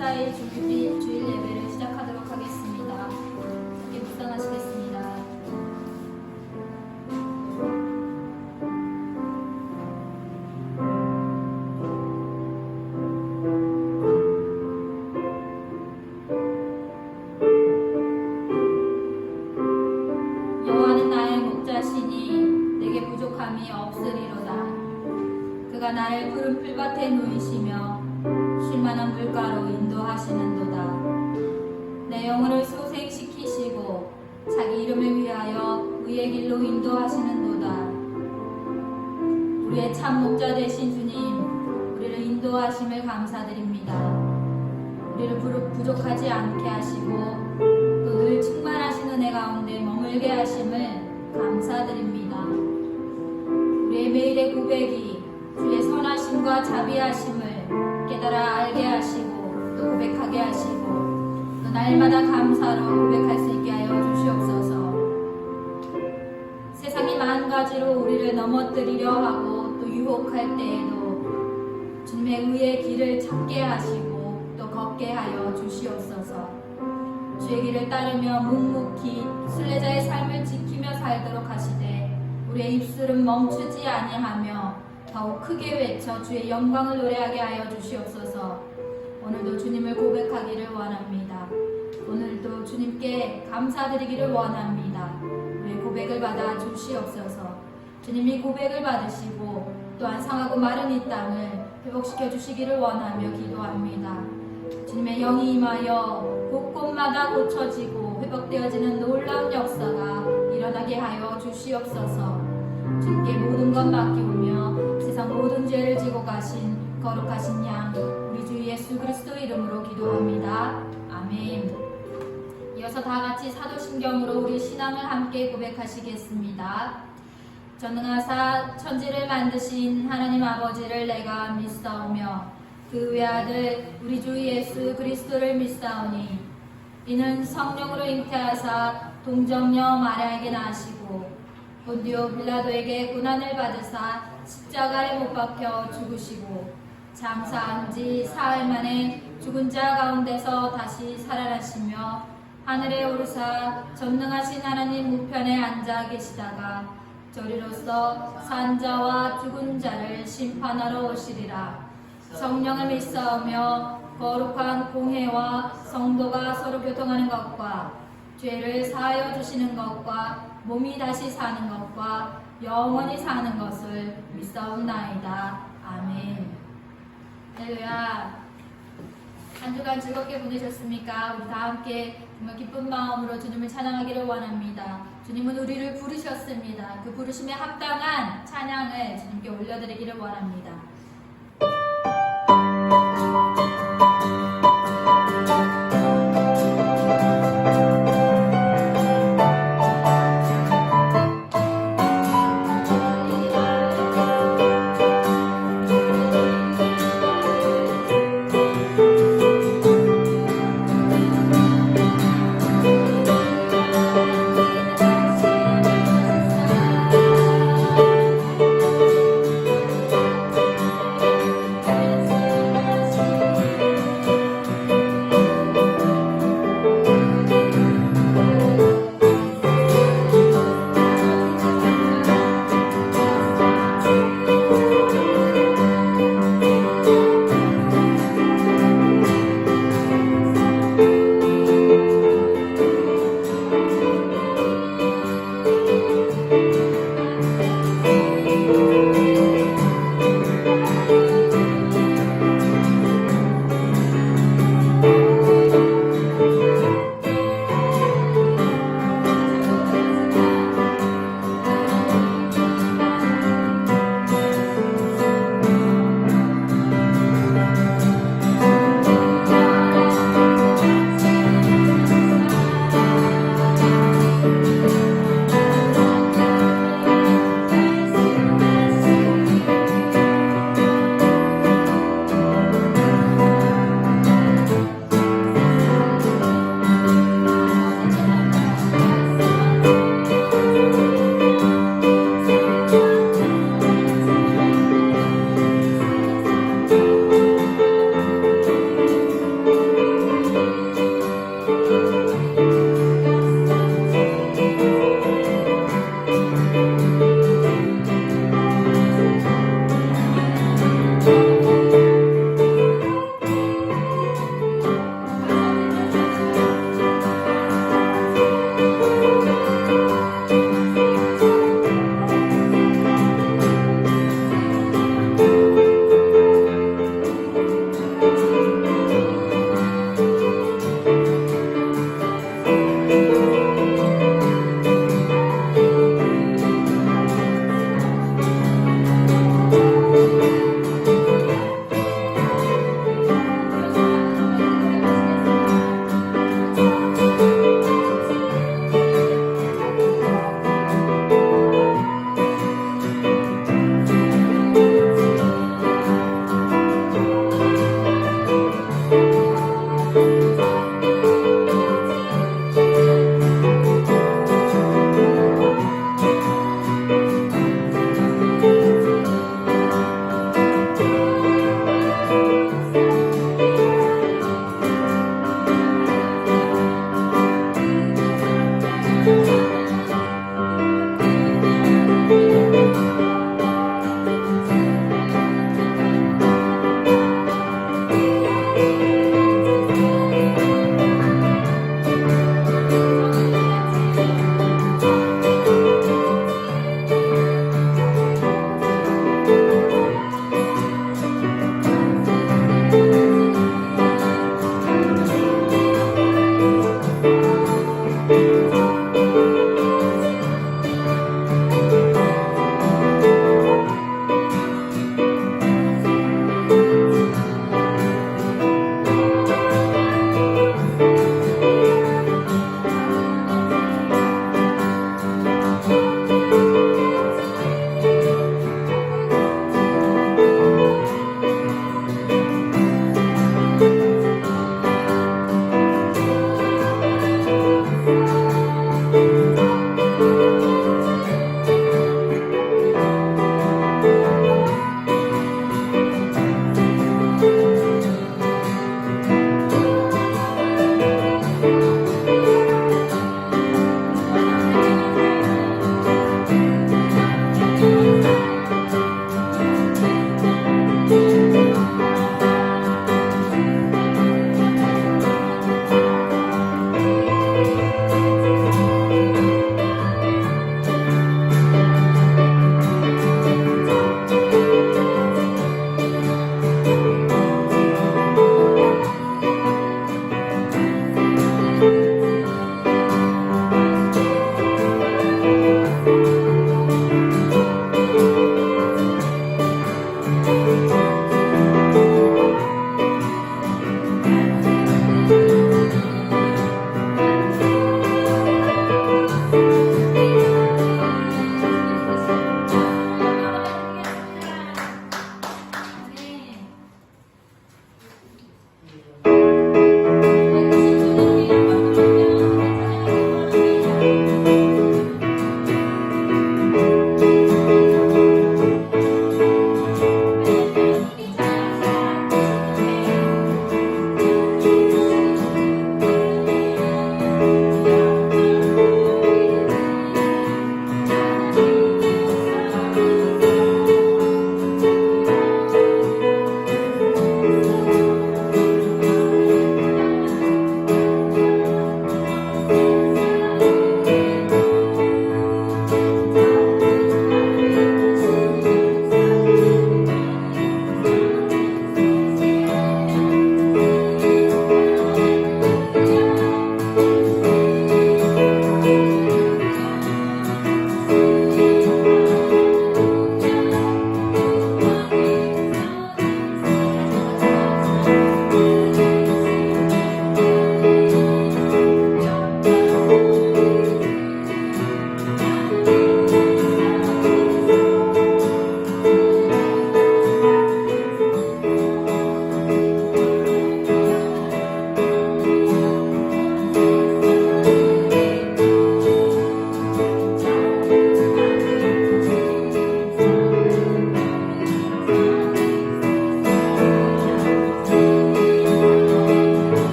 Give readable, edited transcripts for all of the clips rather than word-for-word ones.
14일 주일 예배를 시작하도록 하겠습니다. 함께 묵상하시겠습니다. 여호와는 나의 목자시니 내게 부족함이 없으리로다. 그가 나를 푸른 풀밭에 누이시며 쉴만한 물가로 인도하시는도다. 내 영혼을 소생시키시고 자기 이름을 위하여 의의 길로 인도하시는도다. 우리의 참 목자 되신 주님, 우리를 인도하심을 감사드립니다. 우리를 부족하지 않게 하시고 또 늘 충만하신 은혜 가운데 머물게 하심을 감사드립니다. 우리의 매일의 고백이 주의 선하심과 자비하심을 깨달아 알게 하시고 또 고백하게 하시고 또 날마다 감사로 고백할 수 있게 하여 주시옵소서. 세상이 만 가지로 우리를 넘어뜨리려 하고 또 유혹할 때에도 주님의 의의 길을 찾게 하시고 또 걷게 하여 주시옵소서. 주의 길을 따르며 묵묵히 순례자의 삶을 지키며 살도록 하시되 우리의 입술은 멈추지 아니하며 더욱 크게 외쳐 주의 영광을 노래하게 하여 주시옵소서. 오늘도 주님을 고백하기를 원합니다. 오늘도 주님께 감사드리기를 원합니다. 우리의 고백을 받아 주시옵소서. 주님이 고백을 받으시고 또한 상하고 마른 이 땅을 회복시켜 주시기를 원하며 기도합니다. 주님의 영이 임하여 곳곳마다 고쳐지고 회복되어지는 놀라운 역사가 일어나게 하여 주시옵소서. 주님께 모든 것 맡기오며 세상 모든 죄를 지고 가신 거룩하신 양 우리 주 예수 그리스도 이름으로 기도합니다. 아멘. 이어서 다 같이 사도신경으로 우리 신앙을 함께 고백하시겠습니다. 전능하사 천지를 만드신 하나님 아버지를 내가 믿사오며 그 외아들 우리 주 예수 그리스도를 믿사오니 이는 성령으로 잉태하사 동정녀 마리아에게 나시고 본디오 빌라도에게 고난을 받으사 십자가에 못 박혀 죽으시고 장사한 지 사흘 만에 죽은 자 가운데서 다시 살아나시며 하늘에 오르사 전능하신 하나님 우편에 앉아 계시다가 저리로서 산자와 죽은 자를 심판하러 오시리라. 성령을 믿사오며 거룩한 공회와 성도가 서로 교통하는 것과 죄를 사하여 주시는 것과 몸이 다시 사는 것과 영원히 사는 것을 믿사옵나이다. 아멘. 할렐루야. 한 주간 즐겁게 보내셨습니까? 우리 다 함께 정말 기쁜 마음으로 주님을 찬양하기를 원합니다. 주님은 우리를 부르셨습니다. 그 부르심에 합당한 찬양을 주님께 올려드리기를 원합니다.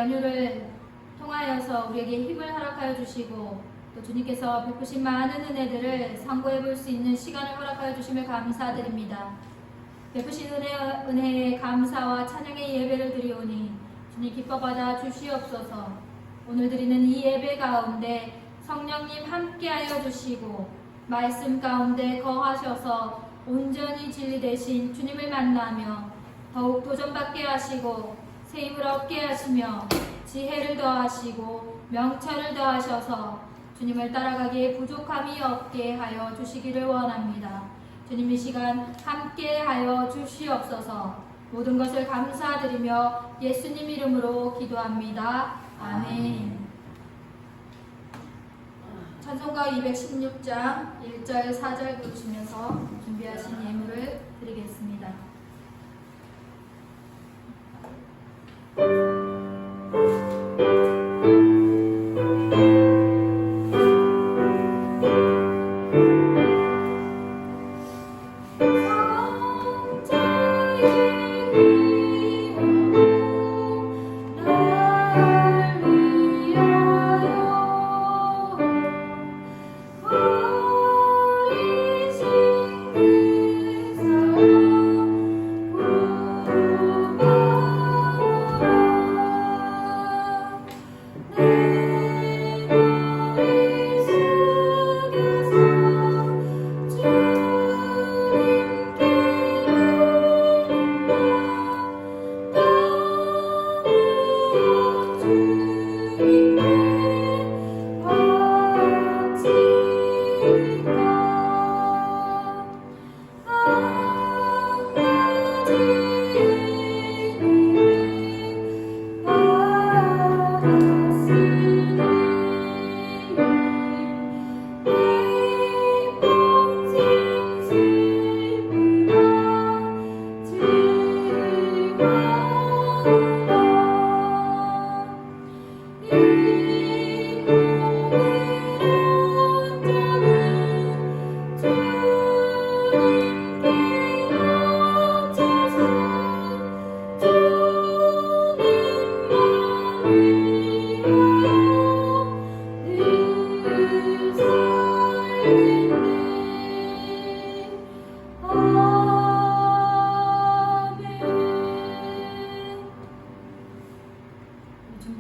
연휴를 통하여서 우리에게 힘을 허락하여 주시고 또 주님께서 베푸신 많은 은혜들을 상고해 볼 수 있는 시간을 허락하여 주심을 감사드립니다. 베푸신 은혜에 감사와 찬양의 예배를 드리오니 주님 기뻐 받아 주시옵소서. 오늘 드리는 이 예배 가운데 성령님 함께하여 주시고 말씀 가운데 거하셔서 온전히 진리 되신 주님을 만나며 더욱 도전받게 하시고 새 힘을 얻게 하시며 지혜를 더하시고 명철을 더하셔서 주님을 따라가기에 부족함이 없게 하여 주시기를 원합니다. 주님 이 시간 함께 하여 주시옵소서. 모든 것을 감사드리며 예수님 이름으로 기도합니다. 아멘. 찬송가 216장 1절 4절 부르시면서 준비하신 예물을 드리겠습니다.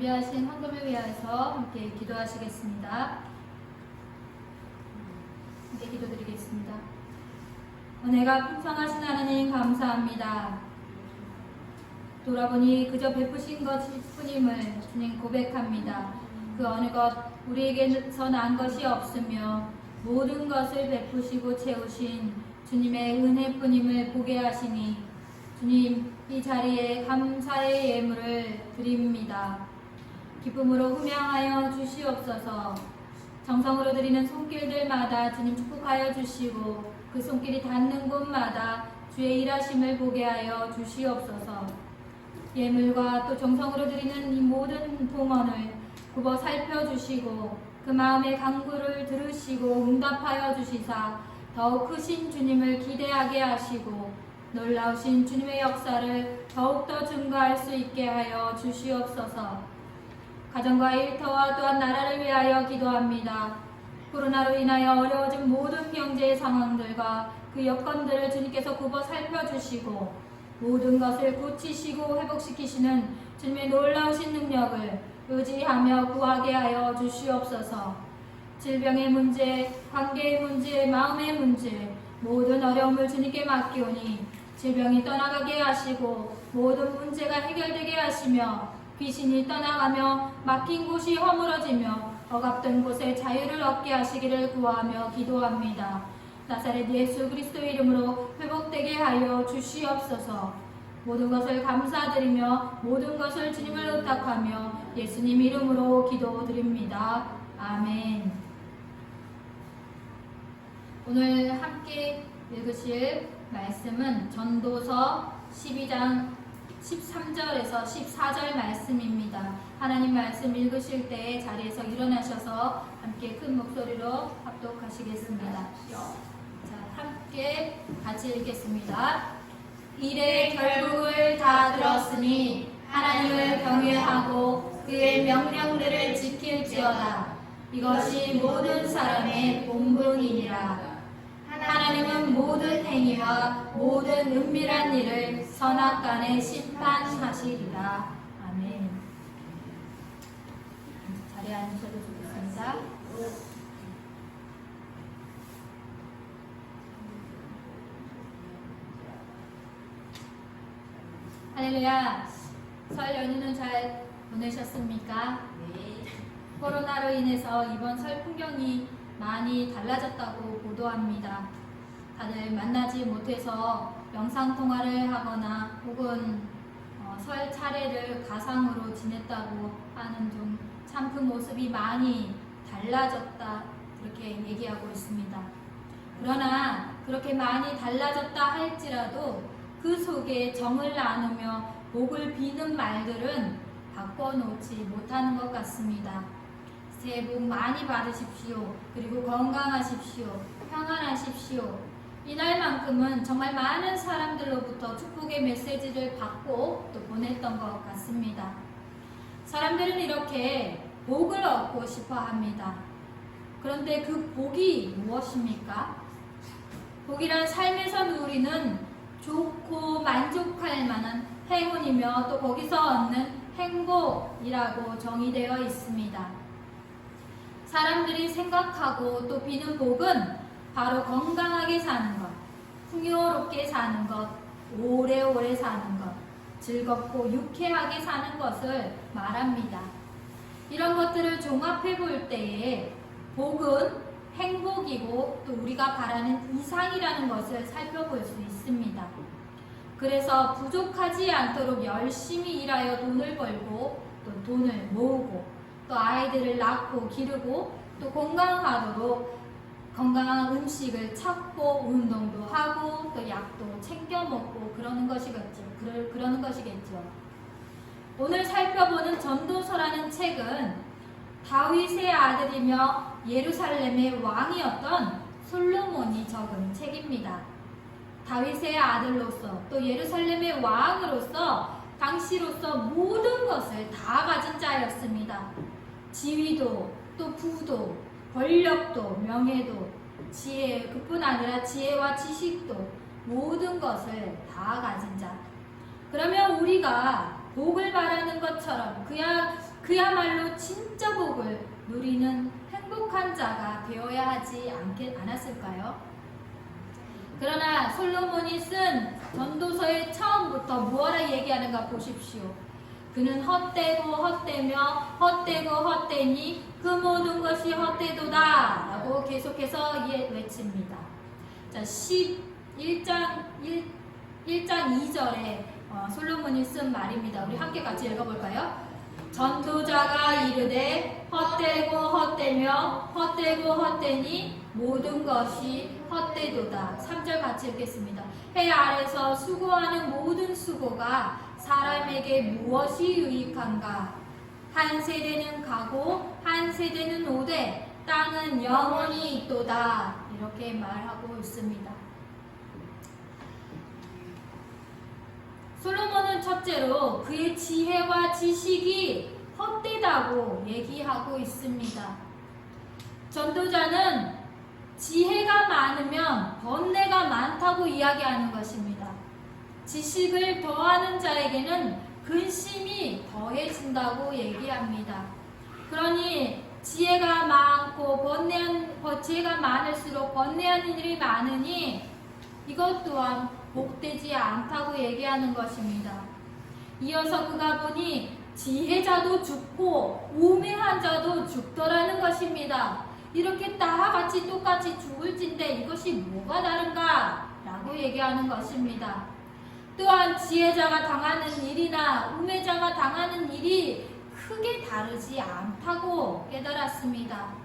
준비하신 헌금을 위하여서 함께 기도하시겠습니다. 함께 기도드리겠습니다. 은혜가 풍성하신 하나님 감사합니다. 돌아보니 그저 베푸신 것일 뿐임을 주님 고백합니다. 그 어느 것 우리에게서 난 것이 없으며 모든 것을 베푸시고 채우신 주님의 은혜뿐임을 보게 하시니 주님 이 자리에 감사의 예물을 드립니다. 기쁨으로 흠양하여 주시옵소서. 정성으로 드리는 손길들마다 주님 축복하여 주시고 그 손길이 닿는 곳마다 주의 일하심을 보게 하여 주시옵소서. 예물과 또 정성으로 드리는 이 모든 동원을 굽어 살펴주시고 그 마음의 간구를 들으시고 응답하여 주시사 더욱 크신 주님을 기대하게 하시고 놀라우신 주님의 역사를 더욱더 증거할 수 있게 하여 주시옵소서. 가정과 일터와 또한 나라를 위하여 기도합니다. 코로나로 인하여 어려워진 모든 경제의 상황들과 그 여건들을 주님께서 굽어 살펴주시고 모든 것을 고치시고 회복시키시는 주님의 놀라우신 능력을 의지하며 구하게 하여 주시옵소서. 질병의 문제, 관계의 문제, 마음의 문제, 모든 어려움을 주님께 맡기오니 질병이 떠나가게 하시고 모든 문제가 해결되게 하시며 귀신이 떠나가며 막힌 곳이 허물어지며 억압된 곳에 자유를 얻게 하시기를 구하며 기도합니다. 나사렛 예수 그리스도 이름으로 회복되게 하여 주시옵소서. 모든 것을 감사드리며 모든 것을 주님을 의탁하며 예수님 이름으로 기도드립니다. 아멘. 오늘 함께 읽으실 말씀은 전도서 12장 13절에서 14절 말씀입니다. 하나님 말씀 읽으실 때 자리에서 일어나셔서 함께 큰 목소리로 합독하시겠습니다. 자, 함께 같이 읽겠습니다. 일의 결국을 다 들었으니 하나님을 경외하고 그의 명령들을 지킬지어다. 이것이 모든 사람의 본분이니라. 하나님은 모든 행위와 모든 은밀한 일을 선악간에 심판하시리라. 아멘. 자리에 앉으셔도 좋겠습니다. 할렐루야. 설 연휴는 잘 보내셨습니까? 네. 코로나로 인해서 이번 설 풍경이 많이 달라졌다고 보도합니다. 다들 만나지 못해서 영상통화를 하거나 혹은 설 차례를 가상으로 지냈다고 하는 중 참 그 모습이 많이 달라졌다 그렇게 얘기하고 있습니다. 그러나 그렇게 많이 달라졌다 할지라도 그 속에 정을 나누며 복을 비는 말들은 바꿔놓지 못하는 것 같습니다. 새해 복 많이 받으십시오. 그리고 건강하십시오. 평안하십시오. 이날만큼은 정말 많은 사람들로부터 축복의 메시지를 받고 또 보냈던 것 같습니다. 사람들은 이렇게 복을 얻고 싶어 합니다. 그런데 그 복이 무엇입니까? 복이란 삶에서 누리는 좋고 만족할 만한 행운이며 또 거기서 얻는 행복이라고 정의되어 있습니다. 사람들이 생각하고 또 비는 복은 바로 건강하게 사는 것, 풍요롭게 사는 것, 오래오래 사는 것, 즐겁고 유쾌하게 사는 것을 말합니다. 이런 것들을 종합해 볼 때에 복은 행복이고 또 우리가 바라는 이상이라는 것을 살펴볼 수 있습니다. 그래서 부족하지 않도록 열심히 일하여 돈을 벌고 또 돈을 모으고 또 아이들을 낳고 기르고 또 건강하도록 건강한 음식을 찾고 운동도 하고 또 약도 챙겨 먹고 그러는 것이겠죠. 오늘 살펴보는 전도서라는 책은 다윗의 아들이며 예루살렘의 왕이었던 솔로몬이 적은 책입니다. 다윗의 아들로서 또 예루살렘의 왕으로서 당시로서 모든 것을 다 가진 자였습니다. 지위도 또 부도 권력도 명예도 지혜 그뿐 아니라 지혜와 지식도 모든 것을 다 가진 자. 그러면 우리가 복을 바라는 것처럼 그야말로 진짜 복을 누리는 행복한 자가 되어야 하지 않았을까요? 그러나 솔로몬이 쓴 전도서의 처음부터 무엇을 얘기하는가 보십시오. 그는 헛되고 헛되며 헛되고 헛되니 그 모든 것이 헛되도다 라고 계속해서 외칩니다. 자, 1장 2절에 솔로몬이 쓴 말입니다. 우리 함께 같이 읽어볼까요? 전도자가 이르되 헛되고 헛되며 헛되고 헛되니 모든 것이 헛되도다. 3절 같이 읽겠습니다. 해 아래서 수고하는 모든 수고가 사람에게 무엇이 유익한가? 한 세대는 가고 한 세대는 오되 땅은 영원히 있도다. 이렇게 말하고 있습니다. 솔로몬은 첫째로 그의 지혜와 지식이 헛되다고 얘기하고 있습니다. 전도자는 지혜가 많으면 번뇌가 많다고 이야기하는 것입니다. 지식을 더하는 자에게는 근심이 더해진다고 얘기합니다. 그러니 지혜가 많을수록 번뇌한 일이 많으니 이것 또한 복되지 않다고 얘기하는 것입니다. 이어서 그가 보니 지혜자도 죽고 우매한 자도 죽더라는 것입니다. 이렇게 다 같이 똑같이 죽을진데 이것이 뭐가 다른가? 라고 얘기하는 것입니다. 또한 지혜자가 당하는 일이나 우매자가 당하는 일이 크게 다르지 않다고 깨달았습니다.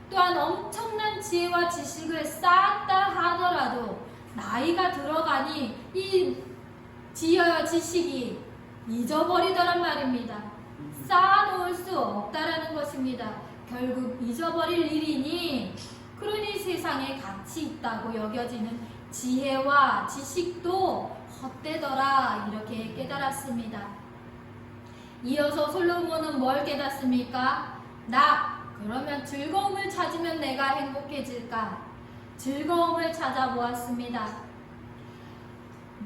또한 엄청난 지혜와 지식을 쌓았다 하더라도 나이가 들어가니 이 지혜와 지식이 잊어버리더란 말입니다. 쌓아놓을 수 없다라는 것입니다. 결국 잊어버릴 일이니 그러니 세상에 가치 있다고 여겨지는 지혜와 지식도 헛되더라 이렇게 깨달았습니다. 이어서 솔로몬은 뭘 깨닫습니까? 나 그러면 즐거움을 찾으면 내가 행복해질까? 즐거움을 찾아보았습니다.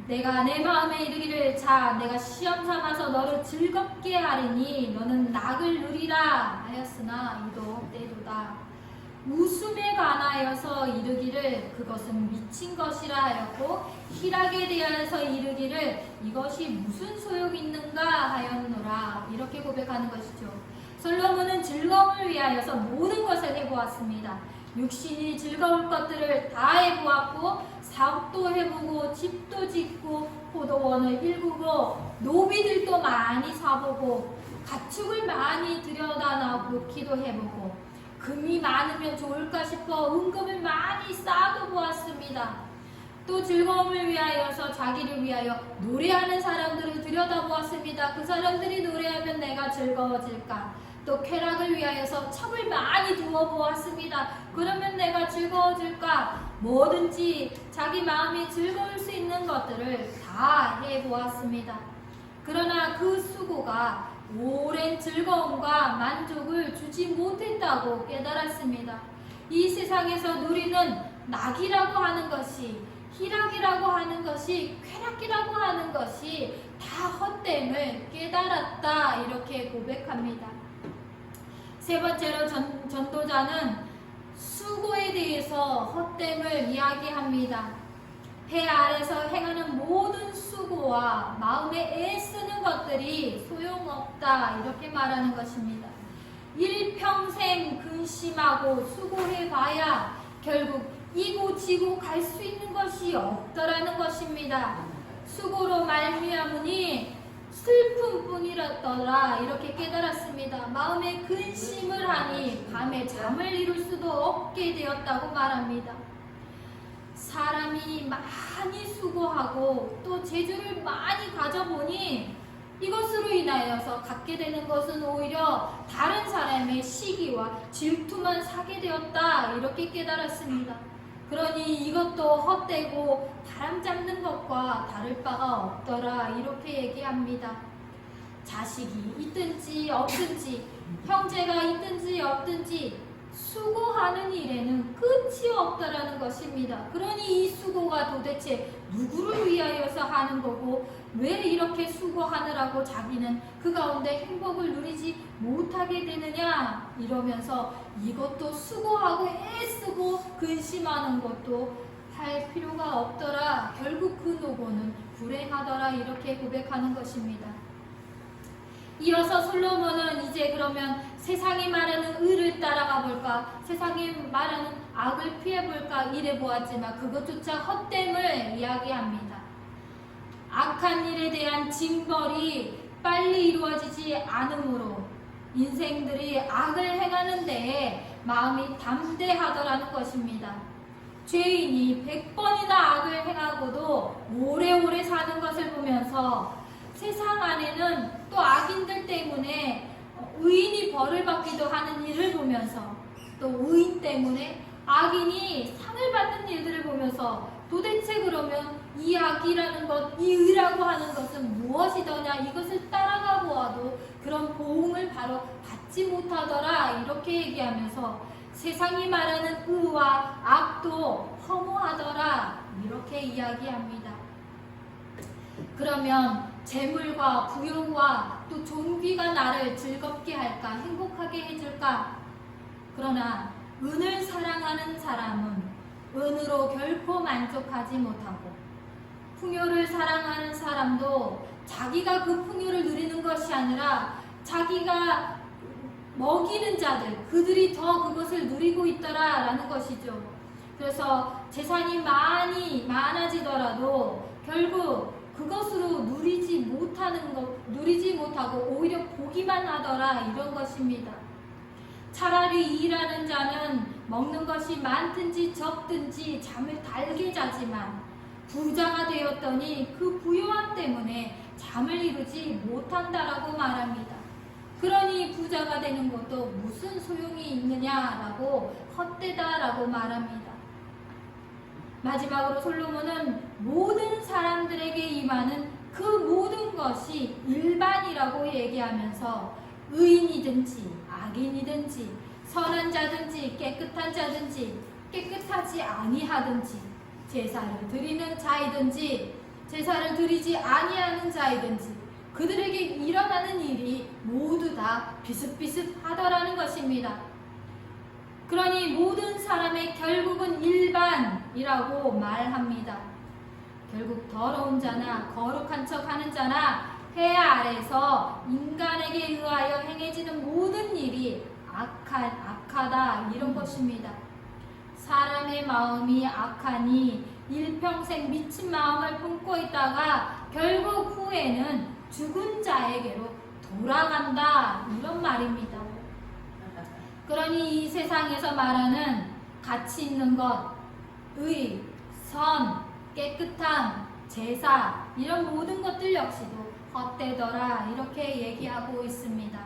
내가 내 마음에 이르기를 자 내가 시험 삼아서 너를 즐겁게 하리니 너는 낙을 누리라 하였으나 이도 때도다. 웃음에 관하여서 이르기를 그것은 미친 것이라 하였고 희락에 대하여서 이르기를 이것이 무슨 소용이 있는가 하였노라. 이렇게 고백하는 것이죠. 솔로몬은 즐거움을 위하여서 모든 것을 해보았습니다. 육신이 즐거울 것들을 다 해보았고 사업도 해보고 집도 짓고 포도원을 일구고 노비들도 많이 사보고 가축을 많이 들여다놓기도 해보고 금이 많으면 좋을까 싶어 은금을 많이 쌓아도 보았습니다. 또 즐거움을 위하여서 자기를 위하여 노래하는 사람들을 들여다보았습니다. 그 사람들이 노래하면 내가 즐거워질까? 또 쾌락을 위하여서 첩을 많이 두어보았습니다. 그러면 내가 즐거워질까? 뭐든지 자기 마음이 즐거울 수 있는 것들을 다 해보았습니다. 그러나 그 수고가 오랜 즐거움과 만족을 주지 못했다고 깨달았습니다. 이 세상에서 누리는 낙이라고 하는 것이, 희락이라고 하는 것이, 쾌락이라고 하는 것이 다 헛됨을 깨달았다. 이렇게 고백합니다. 세 번째로 전도자는 수고에 대해서 헛됨을 이야기합니다. 해 아래서 행하는 모든 수고와 마음에 애쓰는 것들이 소용없다. 이렇게 말하는 것입니다. 일평생 근심하고 수고해봐야 결국 이고 지고 갈 수 있는 것이 없더라는 것입니다. 수고로 말미암으니 슬픔뿐이었더라. 이렇게 깨달았습니다. 마음에 근심을 하니 밤에 잠을 이룰 수도 없게 되었다고 말합니다. 사람이 많이 수고하고 또 재주를 많이 가져보니 이것으로 인하여서 갖게 되는 것은 오히려 다른 사람의 시기와 질투만 사게 되었다. 이렇게 깨달았습니다. 그러니 이것도 헛되고 바람 잡는 것과 다를 바가 없더라. 이렇게 얘기합니다. 자식이 있든지 없든지 형제가 있든지 없든지 수고하는 일에는 끝이 없다라는 것입니다. 그러니 이 수고가 도대체 누구를 위하여서 하는 거고 왜 이렇게 수고하느라고 자기는 그 가운데 행복을 누리지 못하게 되느냐 이러면서 이것도 수고하고 애쓰고 근심하는 것도 할 필요가 없더라. 결국 그 노고는 불행하더라. 이렇게 고백하는 것입니다. 이어서 솔로몬은 이제 그러면 세상이 말하는 의를 따라가 볼까, 세상이 말하는 악을 피해 볼까 이래 보았지만 그것조차 헛됨을 이야기합니다. 악한 일에 대한 징벌이 빨리 이루어지지 않으므로 인생들이 악을 행하는 데에 마음이 담대하더라는 것입니다. 죄인이 100번이나 악을 행하고도 오래오래 사는 것을 보면서 세상 안에는 또 악인들 때문에 의인이 벌을 받기도 하는 일을 보면서 또 의인 때문에 악인이 상을 받는 일들을 보면서 도대체 그러면 이 악이라는 것, 이 의라고 하는 것은 무엇이더냐, 이것을 따라가 보아도 그런 보응을 바로 받지 못하더라. 이렇게 얘기하면서 세상이 말하는 의와 악도 허무하더라. 이렇게 이야기합니다. 그러면 재물과 부유와 또 존귀가 나를 즐겁게 할까, 행복하게 해줄까? 그러나 은을 사랑하는 사람은 은으로 결코 만족하지 못하고 풍요를 사랑하는 사람도 자기가 그 풍요를 누리는 것이 아니라 자기가 먹이는 자들, 그들이 더 그것을 누리고 있더라라는 것이죠. 그래서 재산이 많아지더라도 결국 그것으로 누리지 못하고 오히려 보기만 하더라. 이런 것입니다. 차라리 일하는 자는 먹는 것이 많든지 적든지 잠을 달게 자지만 부자가 되었더니 그 부유함 때문에 잠을 이루지 못한다라고 말합니다. 그러니 부자가 되는 것도 무슨 소용이 있느냐라고 헛되다라고 말합니다. 마지막으로 솔로몬은 모든 사람들에게 임하는 그 모든 것이 일반이라고 얘기하면서 의인이든지 악인이든지 선한 자든지 깨끗한 자든지 깨끗하지 아니하든지 제사를 드리는 자이든지 제사를 드리지 아니하는 자이든지 그들에게 일어나는 일이 모두 다 비슷비슷하더라는 것입니다. 그러니 모든 사람의 결국은 일반이라고 말합니다. 결국 더러운 자나 거룩한 척하는 자나 해 아래서 인간에게 의하여 행해지는 모든 일이 악하다 이런 것입니다. 사람의 마음이 악하니 일평생 미친 마음을 품고 있다가 결국 후에는 죽은 자에게로 돌아간다 이런 말입니다. 그러니 이 세상에서 말하는 가치 있는 것, 의, 선, 깨끗함, 제사 이런 모든 것들 역시도 헛되더라 이렇게 얘기하고 있습니다.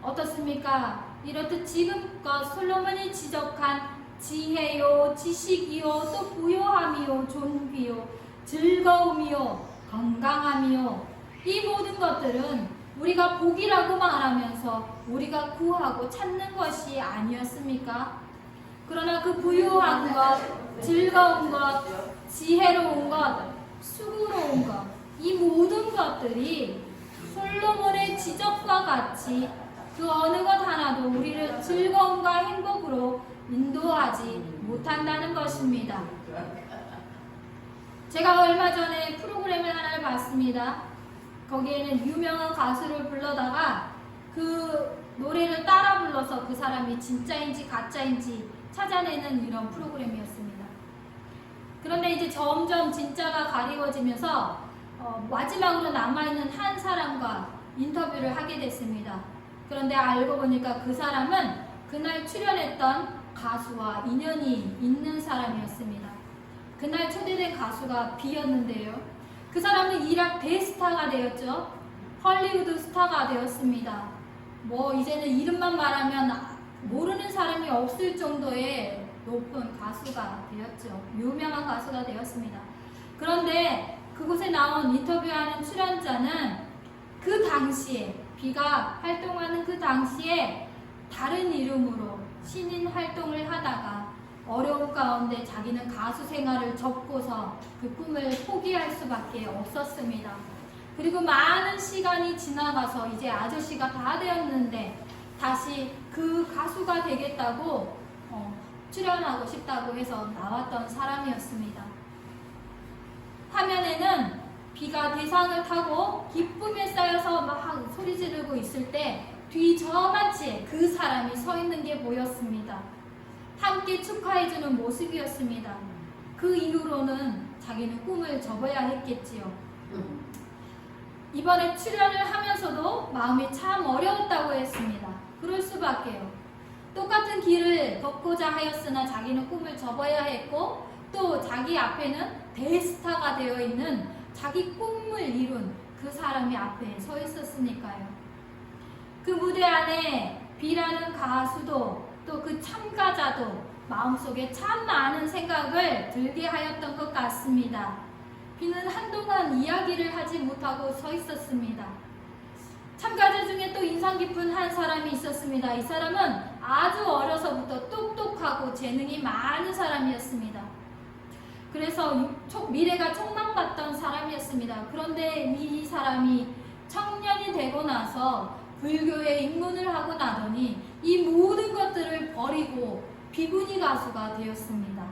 어떻습니까? 이렇듯 지금껏 솔로몬이 지적한 지혜요, 지식이요, 또 부요함이요, 존귀요, 즐거움이요, 건강함이요 이 모든 것들은 우리가 복이라고 말하면서 우리가 구하고 찾는 것이 아니었습니까? 그러나 그 부요한 것, 즐거운 것, 지혜로운 것, 수고로운 것, 이 모든 것들이 솔로몬의 지적과 같이 그 어느 것 하나도 우리를 즐거움과 행복으로 인도하지 못한다는 것입니다. 제가 얼마 전에 프로그램을 하나를 봤습니다. 거기에는 유명한 가수를 불러다가 그 노래를 따라 불러서 그 사람이 진짜인지 가짜인지 찾아내는 이런 프로그램이었습니다. 그런데 이제 점점 진짜가 가리워지면서 마지막으로 남아있는 한 사람과 인터뷰를 하게 됐습니다. 그런데 알고 보니까 그 사람은 그날 출연했던 가수와 인연이 있는 사람이었습니다. 그날 초대된 가수가 B였는데요. 그 사람은 일약 대스타가 되었죠. 헐리우드 스타가 되었습니다. 뭐 이제는 이름만 말하면 모르는 사람이 없을 정도의 높은 가수가 되었죠. 유명한 가수가 되었습니다. 그런데 그곳에 나온 인터뷰하는 출연자는 그 당시에 B가 활동하는 그 당시에 다른 이름으로 신인 활동을 하다가 어려운 가운데 자기는 가수 생활을 접고서 그 꿈을 포기할 수밖에 없었습니다. 그리고 많은 시간이 지나가서 이제 아저씨가 다 되었는데 다시 그 가수가 되겠다고 출연하고 싶다고 해서 나왔던 사람이었습니다. 화면에는 B가 대상을 타고 기쁨에 쌓여서 막 소리 지르고 있을 때 뒤 저마치에 그 사람이 서 있는 게 보였습니다. 함께 축하해주는 모습이었습니다. 그 이후로는 자기는 꿈을 접어야 했겠지요. 이번에 출연을 하면서도 마음이 참 어려웠다고 했습니다. 그럴 수밖에요. 똑같은 길을 걷고자 하였으나 자기는 꿈을 접어야 했고 또 자기 앞에는 대스타가 되어 있는 자기 꿈을 이룬 그 사람이 앞에 서 있었으니까요. 그 무대 안에 B라는 가수도 또 그 참가자도 마음속에 참 많은 생각을 들게 하였던 것 같습니다. B는 한동안 이야기를 하지 못하고 서 있었습니다. 참가자 중에 또 인상 깊은 한 사람이 있었습니다. 이 사람은 아주 어려서부터 똑똑하고 재능이 많은 사람이었습니다. 그래서 미래가 촉망받던 사람이었습니다. 그런데 이 사람이 청년이 되고 나서 불교에 입문을 하고 나더니 이 모든 것들을 버리고 비구니 가수가 되었습니다.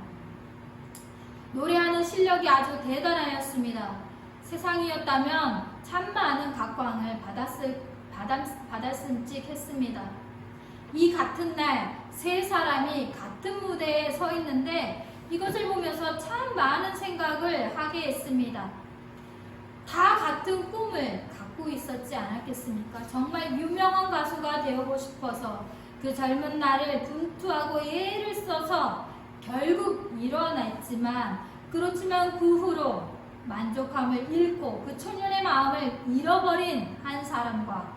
노래하는 실력이 아주 대단하였습니다. 세상이었다면 참 많은 각광을 받았음직 했습니다. 이 같은 날 세 사람이 같은 무대에 서 있는데 이것을 보면서 참 많은 생각을 하게 했습니다. 다 같은 꿈을 갖고 있었지 않았겠습니까? 정말 유명한 가수가 되고 싶어서 그 젊은 날을 분투하고 애를 써서 결국 일어났지만 그렇지만 그 후로 만족함을 잃고 그 초년의 마음을 잃어버린 한 사람과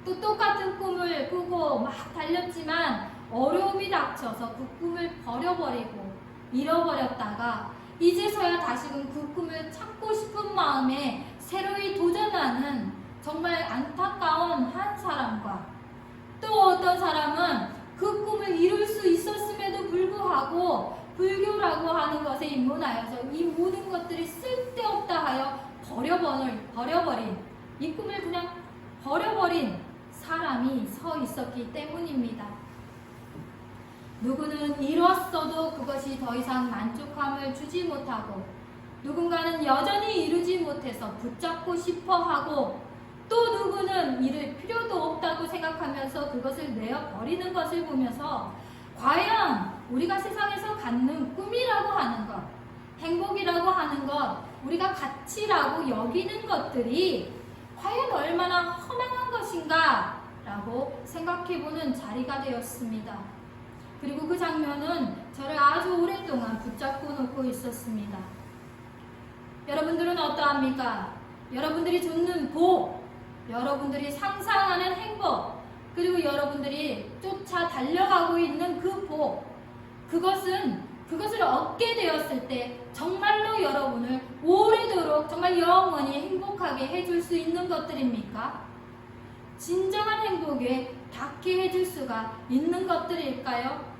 또 똑같은 꿈을 꾸고 막 달렸지만 어려움이 닥쳐서 그 꿈을 버려버리고 잃어버렸다가 이제서야 다시금 그 꿈을 찾고 싶은 마음에 새로이 도전하는 정말 안타까운 한 사람과, 또 어떤 사람은 그 꿈을 이룰 수 있었음에도 불구하고 불교라고 하는 것에 입문하여서 이 모든 것들이 쓸데없다 하여 버려버린, 이 꿈을 그냥 버려버린 사람이 서 있었기 때문입니다. 누구는 이뤘어도 그것이 더 이상 만족함을 주지 못하고, 누군가는 여전히 이루지 못해서 붙잡고 싶어 하고, 또 누구는 이를 필요도 없다고 생각하면서 그것을 내어버리는 것을 보면서 과연 우리가 세상에서 갖는 꿈이라고 하는 것, 행복이라고 하는 것, 우리가 가치라고 여기는 것들이 과연 얼마나 허망한 것인가 라고 생각해보는 자리가 되었습니다. 그리고 그 장면은 저를 아주 오랫동안 붙잡고 놓고 있었습니다. 여러분들은 어떠합니까? 여러분들이 쫓는 복, 여러분들이 상상하는 행복, 그리고 여러분들이 쫓아 달려가고 있는 그 복, 그것을 얻게 되었을 때 정말로 여러분을 오래도록 정말 영원히 행복하게 해줄 수 있는 것들입니까? 진정한 행복에 닿게 해줄 수가 있는 것들일까요?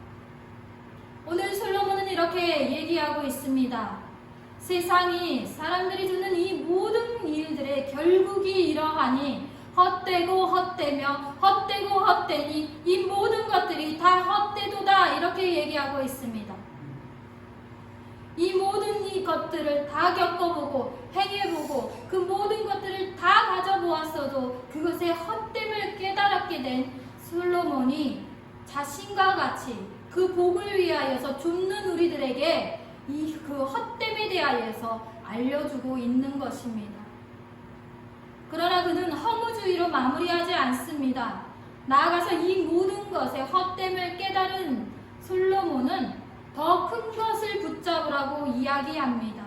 오늘 솔로몬은 이렇게 얘기하고 있습니다. 세상이 사람들이 주는 이 모든 일들의 결국이 이러하니 헛되고 헛되며 헛되고 헛되니 이 모든 것들이 다 헛되도다, 이렇게 얘기하고 있습니다. 이 모든 이 것들을 다 겪어보고 행해보고 그 모든 것들을 다 가져보았어도 그것의 헛됨을 깨달았게 된 솔로몬이 자신과 같이 그 복을 위하여서 쫓는 우리들에게 그 헛됨에 대하여서 알려주고 있는 것입니다. 그러나 그는 허무주의로 마무리하지 않습니다. 나아가서 이 모든 것의 헛됨을 깨달은 솔로몬은 더 큰 것을 붙잡으라고 이야기합니다.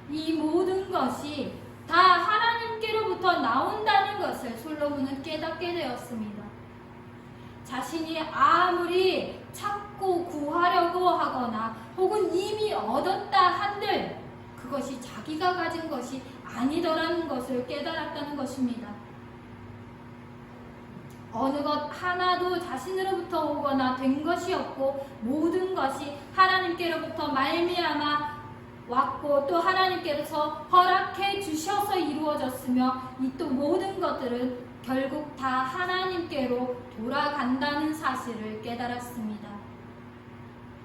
이 모든 것이 다 하나님께로부터 나온다는 것을 솔로몬은 깨닫게 되었습니다. 자신이 아무리 찾고 구하려고 하거나 혹은 이미 얻었다 한들 그것이 자기가 가진 것이 아니더라는 것을 깨달았다는 것입니다. 어느 것 하나도 자신으로부터 오거나 된 것이 없고 모든 것이 하나님께로부터 말미암아 왔고 또 하나님께서 허락해 주셔서 이루어졌으며 이 또 모든 것들은 결국 다 하나님께로 돌아간다는 사실을 깨달았습니다.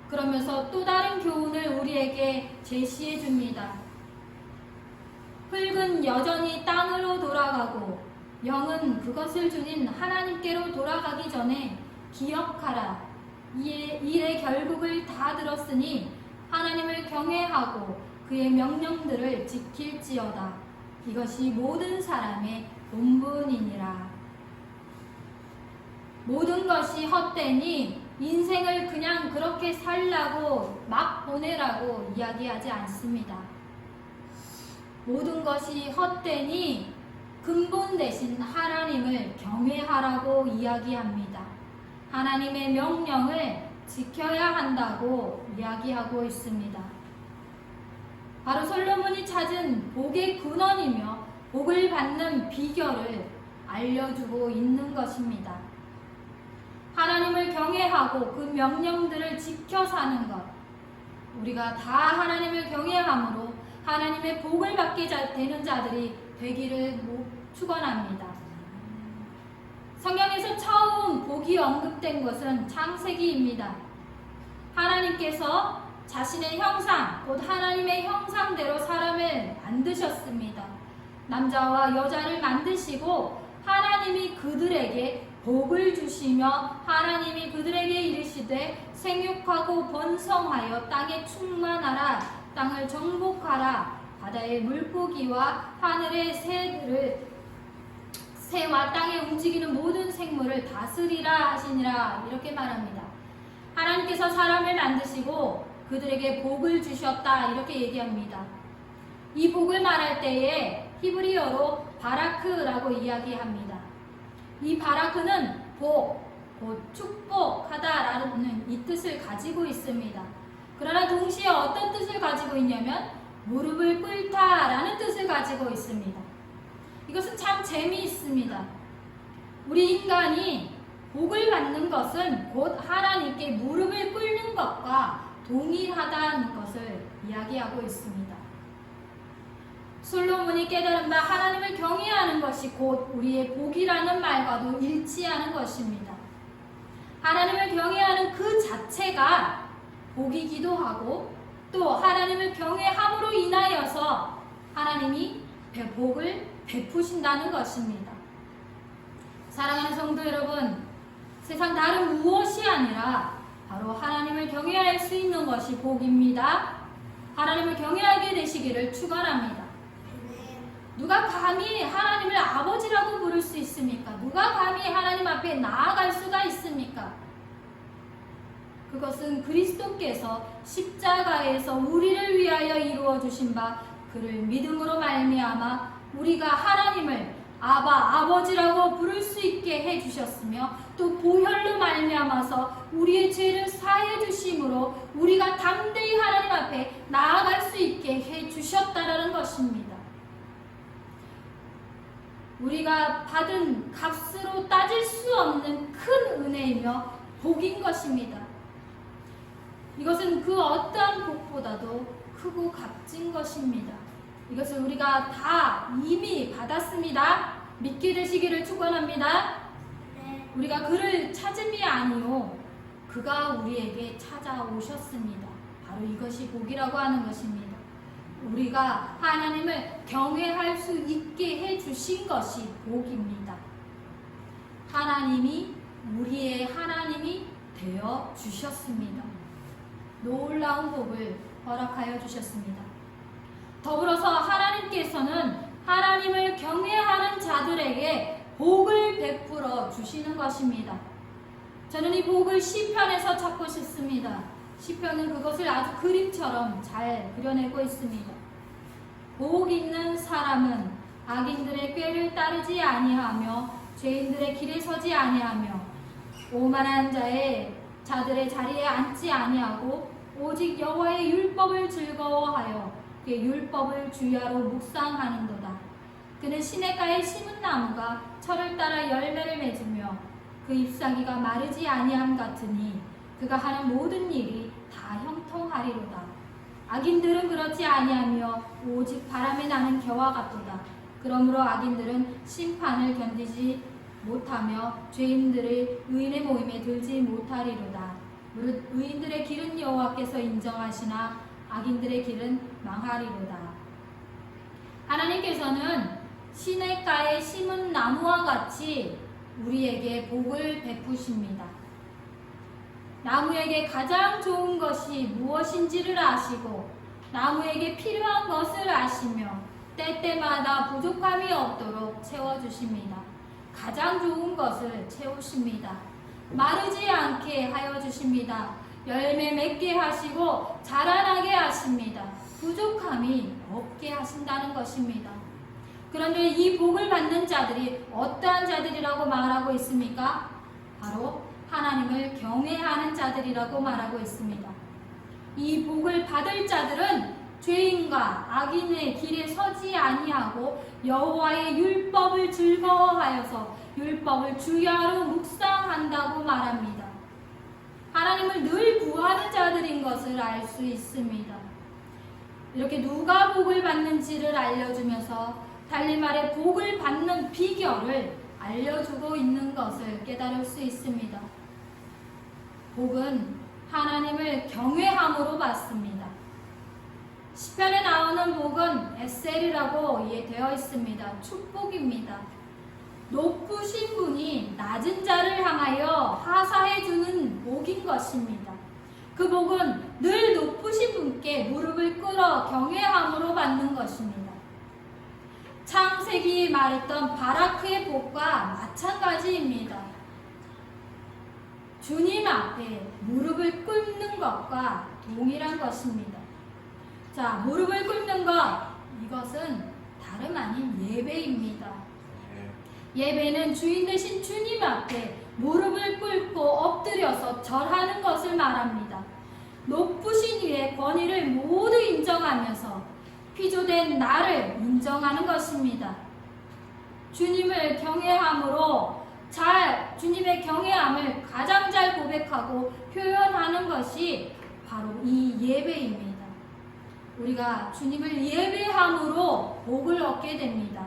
그러면서 또 다른 교훈을 우리에게 제시해 줍니다. 흙은 여전히 땅으로 돌아가고 영은 그것을 주신 하나님께로 돌아가기 전에 기억하라. 일의 결국을 다 들었으니 하나님을 경외하고 그의 명령들을 지킬지어다. 이것이 모든 사람의 본분이니라. 모든 것이 헛되니 인생을 그냥 그렇게 살라고 막 보내라고 이야기하지 않습니다. 모든 것이 헛되니 근본 대신 하나님을 경외하라고 이야기합니다. 하나님의 명령을 지켜야 한다고 이야기하고 있습니다. 바로 솔로몬이 찾은 복의 근원이며 복을 받는 비결을 알려주고 있는 것입니다. 하나님을 경외하고 그 명령들을 지켜 사는 것, 우리가 다 하나님을 경외함으로 하나님의 복을 받게 되는 자들이 되기를 축원합니다. 성경에서 처음 복이 언급된 것은 창세기입니다. 하나님께서 자신의 형상, 곧 하나님의 형상대로 사람을 만드셨습니다. 남자와 여자를 만드시고 하나님이 그들에게 복을 주시며 하나님이 그들에게 이르시되 생육하고 번성하여 땅에 충만하라, 땅을 정복하라, 바다의 물고기와 하늘의 새와 땅에 움직이는 모든 생물을 다스리라 하시니라, 이렇게 말합니다. 하나님께서 사람을 만드시고 그들에게 복을 주셨다, 이렇게 얘기합니다. 이 복을 말할 때에 히브리어로 바라크라고 이야기합니다. 이 바라크는 복, 곧 축복하다라는 이 뜻을 가지고 있습니다. 그러나 동시에 어떤 뜻을 가지고 있냐면 무릎을 꿇다라는 뜻을 가지고 있습니다. 이것은 참 재미있습니다. 우리 인간이 복을 받는 것은 곧 하나님께 무릎을 꿇는 것과 동일하다는 것을 이야기하고 있습니다. 솔로몬이 깨달은 바 하나님을 경외하는 것이 곧 우리의 복이라는 말과도 일치하는 것입니다. 하나님을 경외하는 그 자체가 복이기도 하고 또 하나님을 경외함으로 인하여서 하나님이 복을 베푸신다는 것입니다. 사랑하는 성도 여러분, 세상 다른 무엇이 아니라 바로 하나님을 경외할 수 있는 것이 복입니다. 하나님을 경외하게 되시기를 축원합니다. 누가 감히 하나님을 아버지라고 부를 수 있습니까? 누가 감히 하나님 앞에 나아갈 수가 있습니까? 그것은 그리스도께서 십자가에서 우리를 위하여 이루어 주신 바 그를 믿음으로 말미암아 우리가 하나님을 아버지라고 부를 수 있게 해주셨으며 또 보혈로 말미암아서 우리의 죄를 사해 주심으로 우리가 담대히 하나님 앞에 나아갈 수 있게 해주셨다라는 것입니다. 우리가 받은 값으로 따질 수 없는 큰 은혜이며 복인 것입니다. 이것은 그 어떠한 복보다도 크고 값진 것입니다. 이것을 우리가 다 이미 받았습니다. 믿게 되시기를 축원합니다. 우리가 그를 찾음이 아니요 그가 우리에게 찾아오셨습니다. 바로 이것이 복이라고 하는 것입니다. 우리가 하나님을 경외할 수 있게 해주신 것이 복입니다. 하나님이 우리의 하나님이 되어 주셨습니다. 놀라운 복을 허락하여 주셨습니다. 더불어서 하나님께서는 하나님을 경외하는 자들에게 복을 베풀어 주시는 것입니다. 저는 이 복을 시편에서 찾고 싶습니다. 시편은 그것을 아주 그림처럼 잘 그려내고 있습니다. 복 있는 사람은 악인들의 꾀를 따르지 아니하며 죄인들의 길에 서지 아니하며 오만한 자들의 자리에 앉지 아니하고 오직 여호와의 율법을 즐거워하여 그의 율법을 주야로 묵상하는도다. 그는 시냇가에 심은 나무가 철을 따라 열매를 맺으며 그 잎사귀가 마르지 아니함 같으니 그가 하는 모든 일이 다 형통하리로다. 악인들은 그렇지 아니하며 오직 바람에 나는 겨와 같도다. 그러므로 악인들은 심판을 견디지 못하며 죄인들의 의인의 모임에 들지 못하리로다. 무릇 의인들의 길은 여호와께서 인정하시나 악인들의 길은 망하리로다. 하나님께서는 시냇가에 심은 나무와 같이 우리에게 복을 베푸십니다. 나무에게 가장 좋은 것이 무엇인지를 아시고 나무에게 필요한 것을 아시며 때때마다 부족함이 없도록 채워주십니다. 가장 좋은 것을 채우십니다. 마르지 않게 하여 주십니다. 열매 맺게 하시고 자라나게 하십니다. 부족함이 없게 하신다는 것입니다. 그런데 이 복을 받는 자들이 어떠한 자들이라고 말하고 있습니까? 바로 하나님을 경외하는 자들이라고 말하고 있습니다. 이 복을 받을 자들은 죄인과 악인의 길에 서지 아니하고 여호와의 율법을 즐거워하여서 율법을 주야로 묵상한다고 말합니다. 하나님을 늘 구하는 자들인 것을 알 수 있습니다. 이렇게 누가 복을 받는지를 알려주면서 달리 말해 복을 받는 비결을 알려주고 있는 것을 깨달을 수 있습니다. 복은 하나님을 경외함으로 받습니다. 시편에 나오는 복은 에셀이라고 되어 있습니다. 축복입니다. 높으신 분이 낮은 자를 향하여 하사해 주는 복인 것입니다. 그 복은 늘 높으신 분께 무릎을 꿇어 경외함으로 받는 것입니다. 창세기 말했던 바라크의 복과 마찬가지입니다. 주님 앞에 무릎을 꿇는 것과 동일한 것입니다. 자, 무릎을 꿇는 것, 이것은 다름 아닌 예배입니다. 예배는 주인 되신 주님 앞에 무릎을 꿇고 엎드려서 절하는 것을 말합니다. 높으신 이의 권위를 모두 인정하면서 피조된 나를 인정하는 것입니다. 주님을 경외함으로 주님의 경외함을 가장 잘 고백하고 표현하는 것이 바로 이 예배입니다. 우리가 주님을 예배함으로 복을 얻게 됩니다.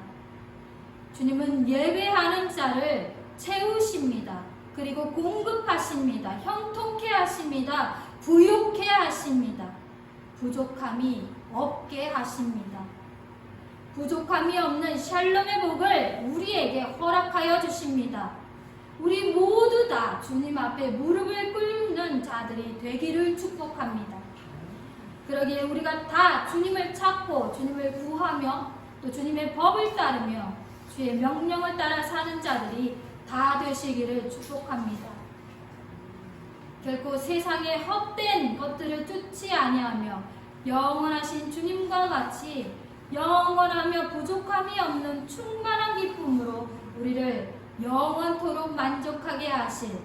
주님은 예배하는 자를 채우십니다. 그리고 공급하십니다. 형통케 하십니다. 부욕케 하십니다. 부족함이 없게 하십니다. 부족함이 없는 샬롬의 복을 우리에게 허락하여 주십니다. 우리 모두 다 주님 앞에 무릎을 꿇는 자들이 되기를 축복합니다. 그러기에 우리가 다 주님을 찾고 주님을 구하며 또 주님의 법을 따르며 주의 명령을 따라 사는 자들이 다 되시기를 축복합니다. 결코 세상의 헛된 것들을 쫓지 아니하며 영원하신 주님과 같이 영원하며 부족함이 없는 충만한 기쁨으로 우리를 영원토록 만족하게 하실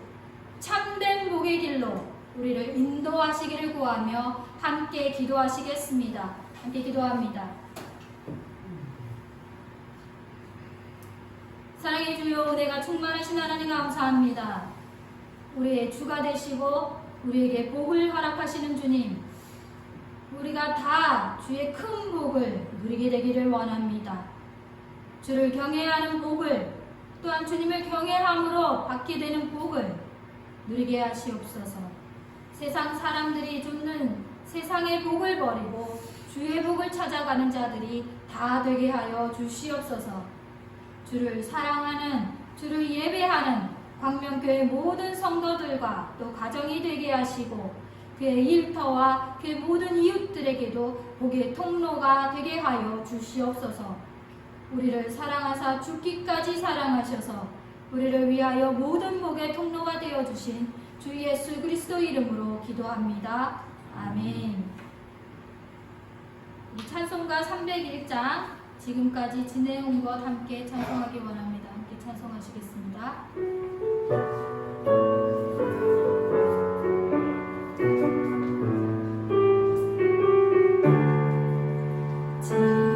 참된 복의 길로 우리를 인도하시기를 구하며 함께 기도하시겠습니다. 함께 기도합니다. 사랑의 주여, 은혜가 충만하신 하나님 감사합니다. 우리의 주가 되시고 우리에게 복을 허락하시는 주님, 우리가 다 주의 큰 복을 누리게 되기를 원합니다. 주를 경외하는 복을, 또한 주님을 경외함으로 받게 되는 복을 누리게 하시옵소서. 세상 사람들이 줍는 세상의 복을 버리고 주의 복을 찾아가는 자들이 다 되게 하여 주시옵소서. 주를 사랑하는, 주를 예배하는 광명교회 모든 성도들과 또 가정이 되게 하시고 그의 일터와 그의 모든 이웃들에게도 복의 통로가 되게 하여 주시옵소서. 우리를 사랑하사 죽기까지 사랑하셔서 우리를 위하여 모든 복의 통로가 되어주신 주 예수 그리스도 이름으로 기도합니다. 아멘. 찬송가 301장 지금까지 지내온 것 함께 찬송하기 원합니다. 함께 찬송하시겠습니다. 주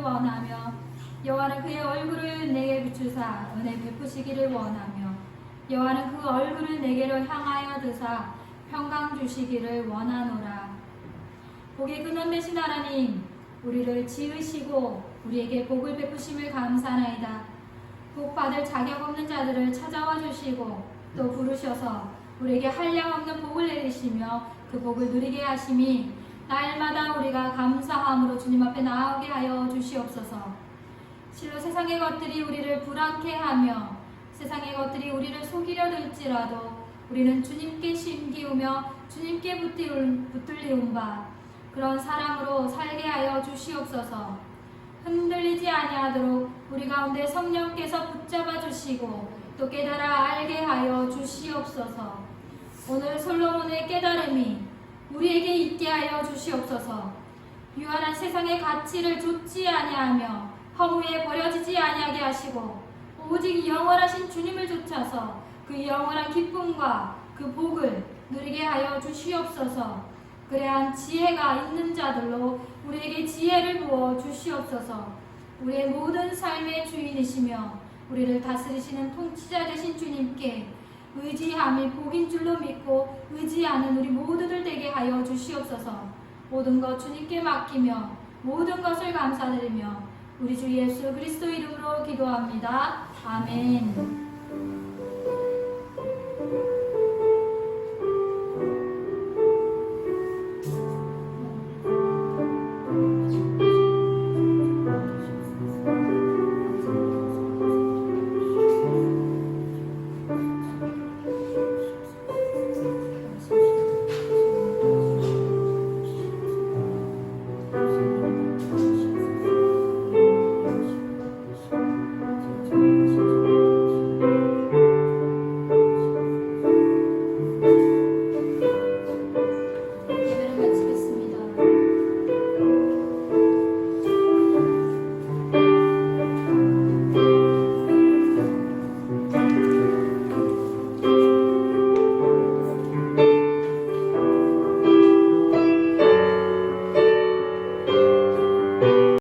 원하며 여호와는 그의 얼굴을 내게 비추사 은혜 베푸시기를 원하며 여호와는 그 얼굴을 내게로 향하여 드사 평강 주시기를 원하노라. 복이 근원되신 하나님, 우리를 지으시고 우리에게 복을 베푸심을 감사하나이다. 복 받을 자격 없는 자들을 찾아와 주시고 또 부르셔서 우리에게 한량없는 복을 내리시며 그 복을 누리게 하심이 날마다 우리가 감사함으로 주님 앞에 나오게 하여 주시옵소서. 실로 세상의 것들이 우리를 불안케 하며 세상의 것들이 우리를 속이려 들지라도 우리는 주님께 심기우며 주님께 붙들리운 바 그런 사랑으로 살게 하여 주시옵소서. 흔들리지 아니하도록 우리 가운데 성령께서 붙잡아 주시고 또 깨달아 알게 하여 주시옵소서. 오늘 솔로몬의 깨달음이 우리에게 있게 하여 주시옵소서. 유한한 세상의 가치를 좇지 아니하며 허무에 버려지지 아니하게 하시고 오직 영원하신 주님을 좇아서 그 영원한 기쁨과 그 복을 누리게 하여 주시옵소서. 그래야 지혜가 있는 자들로 우리에게 지혜를 부어 주시옵소서. 우리의 모든 삶의 주인이시며 우리를 다스리시는 통치자 되신 주님께 의지함이 복인 줄로 믿고 의지하는 우리 모두들 되게 하여 주시옵소서. 모든 것 주님께 맡기며 모든 것을 감사드리며 우리 주 예수 그리스도 이름으로 기도합니다. 아멘.